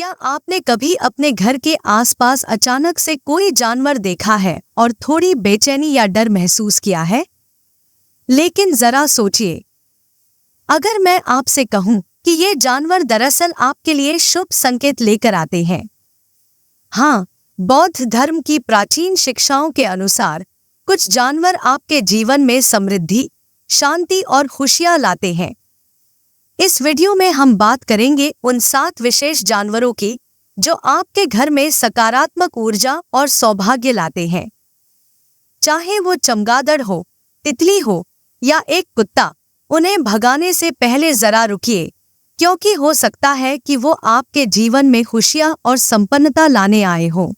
क्या आपने कभी अपने घर के आसपास अचानक से कोई जानवर देखा है और थोड़ी बेचैनी या डर महसूस किया है? लेकिन जरा सोचिए, अगर मैं आपसे कहूं कि ये जानवर दरअसल आपके लिए शुभ संकेत लेकर आते हैं। हाँ, बौद्ध धर्म की प्राचीन शिक्षाओं के अनुसार कुछ जानवर आपके जीवन में समृद्धि, शांति और खुशियां लाते हैं। इस वीडियो में हम बात करेंगे उन 7 विशेष जानवरों की जो आपके घर में सकारात्मक ऊर्जा और सौभाग्य लाते हैं। चाहे वो चमगादड़ हो, तितली हो या एक कुत्ता, उन्हें भगाने से पहले जरा रुकिए, क्योंकि हो सकता है कि वो आपके जीवन में खुशियां और संपन्नता लाने आए हों।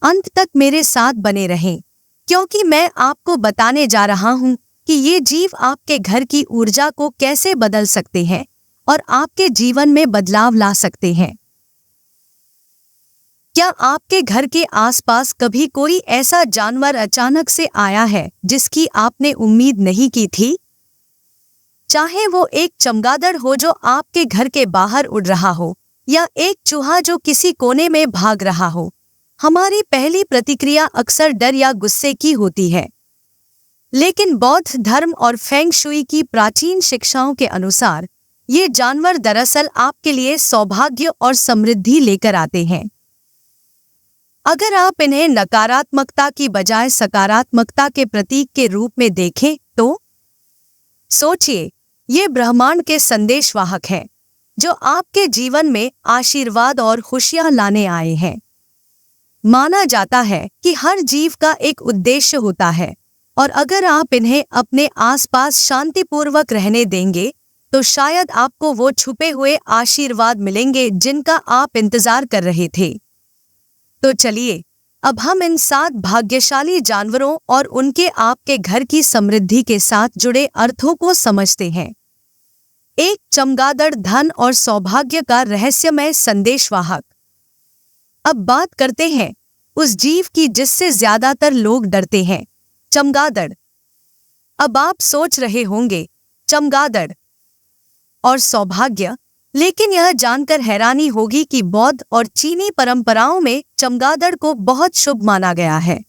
अंत तक मेरे साथ बने रहें, क्योंकि मैं आपको बताने जा रहा हूं कि ये जीव आपके घर की ऊर्जा को कैसे बदल सकते हैं और आपके जीवन में बदलाव ला सकते हैं। क्या आपके घर के आसपास कभी कोई ऐसा जानवर अचानक से आया है जिसकी आपने उम्मीद नहीं की थी? चाहे वो एक चमगादड़ हो जो आपके घर के बाहर उड़ रहा हो या एक चूहा जो किसी कोने में भाग रहा हो, हमारी पहली प्रतिक्रिया अक्सर डर या गुस्से की होती है। लेकिन बौद्ध धर्म और फेंग शुई की प्राचीन शिक्षाओं के अनुसार ये जानवर दरअसल आपके लिए सौभाग्य और समृद्धि लेकर आते हैं। अगर आप इन्हें नकारात्मकता की बजाय सकारात्मकता के प्रतीक के रूप में देखें तो सोचिए, ये ब्रह्मांड के संदेशवाहक हैं जो आपके जीवन में आशीर्वाद और खुशियां लाने आए हैं। माना जाता है कि हर जीव का एक उद्देश्य होता है, और अगर आप इन्हें अपने आसपास शांतिपूर्वक रहने देंगे तो शायद आपको वो छुपे हुए आशीर्वाद मिलेंगे जिनका आप इंतजार कर रहे थे। तो चलिए, अब हम इन 7 भाग्यशाली जानवरों और उनके आपके घर की समृद्धि के साथ जुड़े अर्थों को समझते हैं। एक चमगादड़, धन और सौभाग्य का रहस्यमय संदेशवाहक। अब बात करते हैं उस जीव की जिससे ज्यादातर लोग डरते हैं, चमगादड़। अब आप सोच रहे होंगे, चमगादड़ और सौभाग्य, लेकिन यह जानकर हैरानी होगी कि बौद्ध और चीनी परंपराओं में चमगादड़ को बहुत शुभ माना गया है।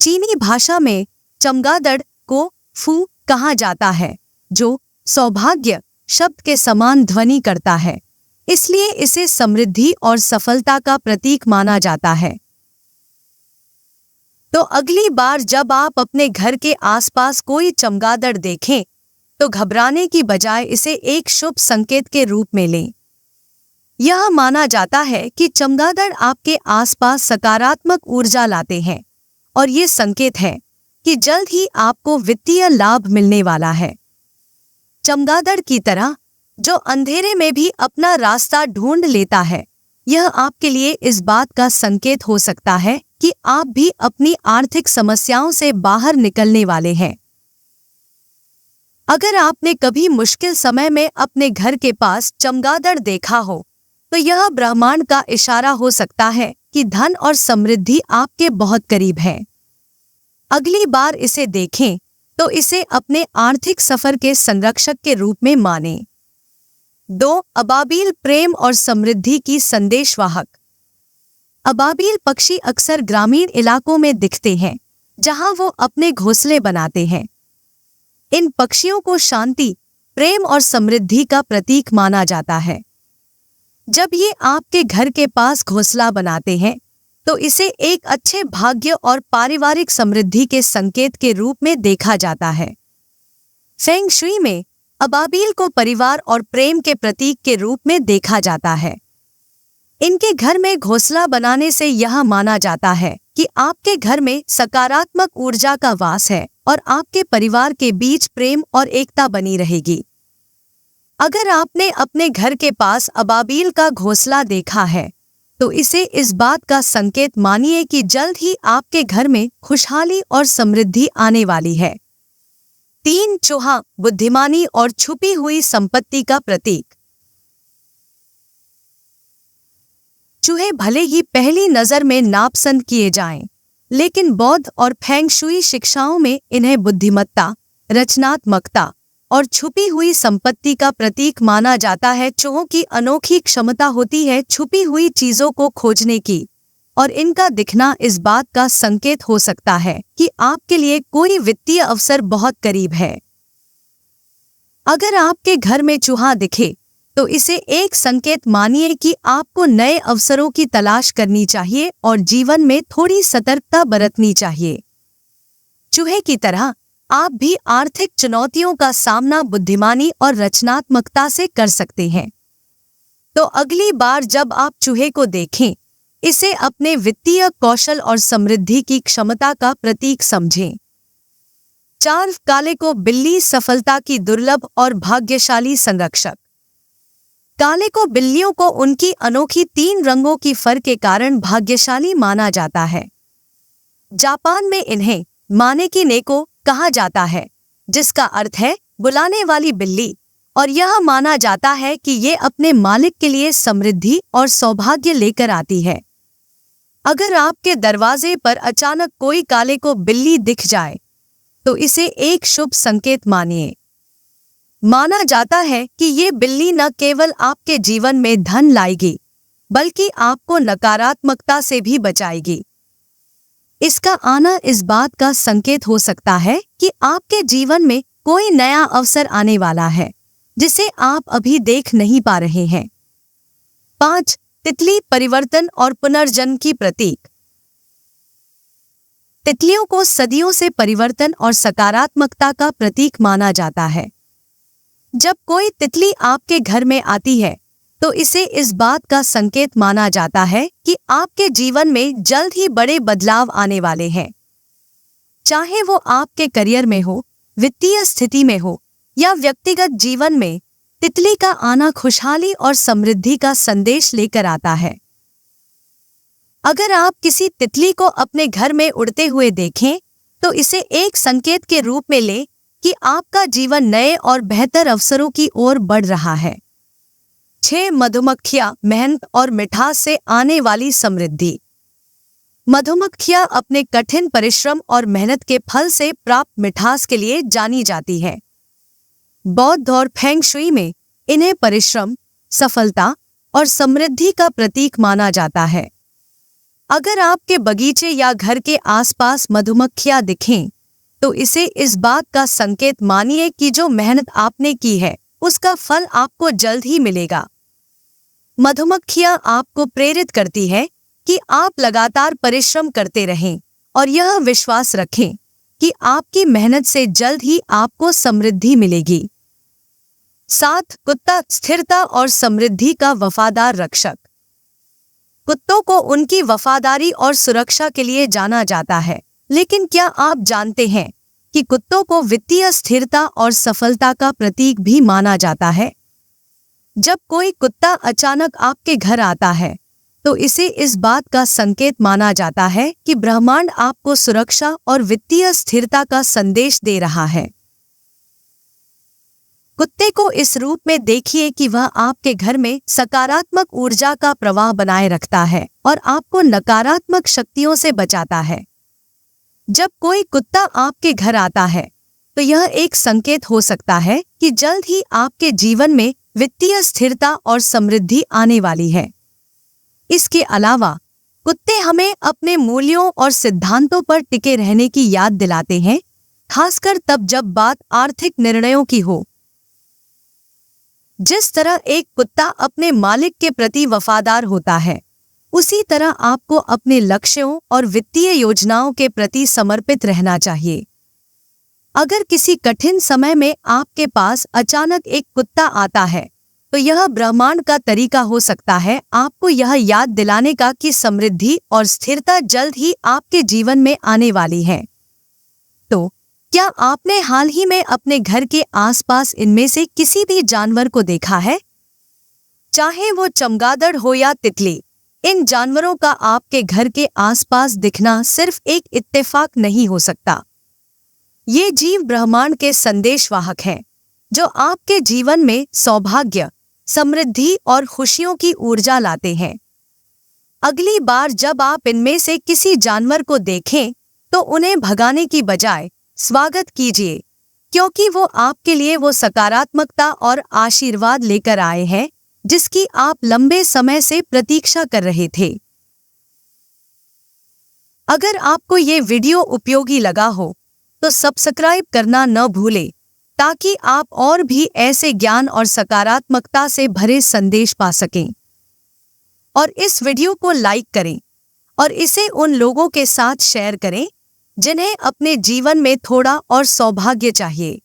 चीनी भाषा में चमगादड़ को फू कहा जाता है, जो सौभाग्य शब्द के समान ध्वनि करता है, इसलिए इसे समृद्धि और सफलता का प्रतीक माना जाता है। तो अगली बार जब आप अपने घर के आसपास कोई चमगादड़ देखें तो घबराने की बजाय इसे एक शुभ संकेत के रूप में लें। यह माना जाता है कि चमगादड़ आपके आसपास सकारात्मक ऊर्जा लाते हैं और ये संकेत है कि जल्द ही आपको वित्तीय लाभ मिलने वाला है। चमगादड़ की तरह जो अंधेरे में भी अपना रास्ता ढूंढ लेता है, यह आपके लिए इस बात का संकेत हो सकता है कि आप भी अपनी आर्थिक समस्याओं से बाहर निकलने वाले हैं। अगर आपने कभी मुश्किल समय में अपने घर के पास चमगादड़ देखा हो तो यह ब्रह्मांड का इशारा हो सकता है कि धन और समृद्धि आपके बहुत करीब है। अगली बार इसे देखें तो इसे अपने आर्थिक सफर के संरक्षक के रूप में मानें। 2. अबाबील, प्रेम और समृद्धि की संदेशवाहक। अबाबील पक्षी अक्सर ग्रामीण इलाकों में दिखते हैं जहां वो अपने घोंसले बनाते हैं। इन पक्षियों को शांति, प्रेम और समृद्धि का प्रतीक माना जाता है। जब ये आपके घर के पास घोंसला बनाते हैं तो इसे एक अच्छे भाग्य और पारिवारिक समृद्धि के संकेत के रूप में देखा जाता है। फेंग शुई में अबाबील को परिवार और प्रेम के प्रतीक के रूप में देखा जाता है। इनके घर में घोंसला बनाने से यह माना जाता है कि आपके घर में सकारात्मक ऊर्जा का वास है और आपके परिवार के बीच प्रेम और एकता बनी रहेगी। अगर आपने अपने घर के पास अबाबील का घोंसला देखा है तो इसे इस बात का संकेत मानिए कि जल्द ही आपके घर में खुशहाली और समृद्धि आने वाली है। 3. चूहा, बुद्धिमानी और छुपी हुई संपत्ति का प्रतीक। चूहे भले ही पहली नजर में नापसंद किए जाएं, लेकिन बौद्ध और फेंग शुई शिक्षाओं में इन्हें बुद्धिमत्ता, रचनात्मकता और छुपी हुई संपत्ति का प्रतीक माना जाता है। चूहों की अनोखी क्षमता होती है छुपी हुई चीजों को खोजने की, और इनका दिखना इस बात का संकेत हो सकता है कि आपके लिए कोई वित्तीय अवसर बहुत करीब है। अगर आपके घर में चूहा दिखे तो इसे एक संकेत मानिए कि आपको नए अवसरों की तलाश करनी चाहिए और जीवन में थोड़ी सतर्कता बरतनी चाहिए। चूहे की तरह आप भी आर्थिक चुनौतियों का सामना बुद्धिमानी और रचनात्मकता से कर सकते हैं। तो अगली बार जब आप चूहे को देखें, इसे अपने वित्तीय कौशल और समृद्धि की क्षमता का प्रतीक समझें। 4 काले को बिल्ली सफलता की दुर्लभ और भाग्यशाली संरक्षक। काले को बिल्लियों को उनकी अनोखी 3 रंगों की फर के कारण भाग्यशाली माना जाता है। जापान में इन्हें मानेकी नेको कहा जाता है, जिसका अर्थ है बुलाने वाली बिल्ली, और यह माना जाता है कि ये अपने मालिक के लिए समृद्धि और सौभाग्य लेकर आती है। अगर आपके दरवाजे पर अचानक कोई काले को बिल्ली दिख जाए तो इसे एक शुभ संकेत मानिए। माना जाता है कि ये बिल्ली न केवल आपके जीवन में धन लाएगी, बल्कि आपको नकारात्मकता से भी बचाएगी। इसका आना इस बात का संकेत हो सकता है कि आपके जीवन में कोई नया अवसर आने वाला है, जिसे आप अभी देख नहीं पा रहे हैं। 5 तितली परिवर्तन और पुनर्जन्म की प्रतीक। तितलियों को सदियों से परिवर्तन और सकारात्मकता का प्रतीक माना जाता है। जब कोई तितली आपके घर में आती है तो इसे इस बात का संकेत माना जाता है कि आपके जीवन में जल्द ही बड़े बदलाव आने वाले हैं। चाहे वो आपके करियर में हो, वित्तीय स्थिति में हो या व्यक्तिगत जीवन में, तितली का आना खुशहाली और समृद्धि का संदेश लेकर आता है। अगर आप किसी तितली को अपने घर में उड़ते हुए देखें तो इसे एक संकेत के रूप में लें कि आपका जीवन नए और बेहतर अवसरों की ओर बढ़ रहा है। 6 मधुमक्खियां मेहनत और मिठास से आने वाली समृद्धि। मधुमक्खियां अपने कठिन परिश्रम और मेहनत के फल से प्राप्त मिठास के लिए जानी जाती है। बौद्ध और फेंग शुई में इन्हें परिश्रम, सफलता और समृद्धि का प्रतीक माना जाता है। अगर आपके बगीचे या घर के आसपास मधुमक्खियां दिखें तो इसे इस बात का संकेत मानिए कि जो मेहनत आपने की है उसका फल आपको जल्द ही मिलेगा। मधुमक्खियां आपको प्रेरित करती है कि आप लगातार परिश्रम करते रहें और यह विश्वास रखें कि आपकी मेहनत से जल्द ही आपको समृद्धि मिलेगी। 7 कुत्ता स्थिरता और समृद्धि का वफादार रक्षक। कुत्तों को उनकी वफादारी और सुरक्षा के लिए जाना जाता है, लेकिन क्या आप जानते हैं कि कुत्तों को वित्तीय स्थिरता और सफलता का प्रतीक भी माना जाता है? जब कोई कुत्ता अचानक आपके घर आता है तो इसे इस बात का संकेत माना जाता है कि ब्रह्मांड आपको सुरक्षा और वित्तीय स्थिरता का संदेश दे रहा है। कुत्ते को इस रूप में देखिए कि वह आपके घर में सकारात्मक ऊर्जा का प्रवाह बनाए रखता है और आपको नकारात्मक शक्तियों से बचाता है। जब कोई कुत्ता आपके घर आता है तो यह एक संकेत हो सकता है कि जल्द ही आपके जीवन में वित्तीय स्थिरता और समृद्धि आने वाली है। इसके अलावा कुत्ते हमें अपने मूल्यों और सिद्धांतों पर टिके रहने की याद दिलाते हैं, खासकर तब जब बात आर्थिक निर्णयों की हो। जिस तरह एक कुत्ता अपने मालिक के प्रति वफादार होता है, उसी तरह आपको अपने लक्ष्यों और वित्तीय योजनाओं के प्रति समर्पित रहना चाहिए। अगर किसी कठिन समय में आपके पास अचानक एक कुत्ता आता है तो यह ब्रह्मांड का तरीका हो सकता है आपको यह याद दिलाने का कि समृद्धि और स्थिरता जल्द ही आपके जीवन में आने वाली है। तो क्या आपने हाल ही में अपने घर के आसपास इनमें से किसी भी जानवर को देखा है? चाहे वो चमगादड़ हो या तितली, इन जानवरों का आपके घर के आसपास दिखना सिर्फ एक इत्तेफाक नहीं हो सकता। ये जीव ब्रह्मांड के संदेशवाहक हैं, जो आपके जीवन में सौभाग्य, समृद्धि और खुशियों की ऊर्जा लाते हैं। अगली बार जब आप इनमें से किसी जानवर को देखें तो उन्हें भगाने की बजाय स्वागत कीजिए, क्योंकि वो आपके लिए वो सकारात्मकता और आशीर्वाद लेकर आए हैं जिसकी आप लंबे समय से प्रतीक्षा कर रहे थे। अगर आपको ये वीडियो उपयोगी लगा हो तो सब्सक्राइब करना न भूलें ताकि आप और भी ऐसे ज्ञान और सकारात्मकता से भरे संदेश पा सकें। और इस वीडियो को लाइक करें और इसे उन लोगों के साथ शेयर करें जिन्हें अपने जीवन में थोड़ा और सौभाग्य चाहिए।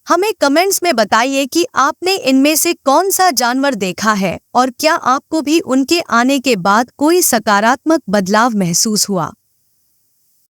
हमें कमेंट्स में बताइए कि आपने इनमें से कौन सा जानवर देखा है और क्या आपको भी उनके आने के बाद कोई सकारात्मक बदलाव महसूस हुआ।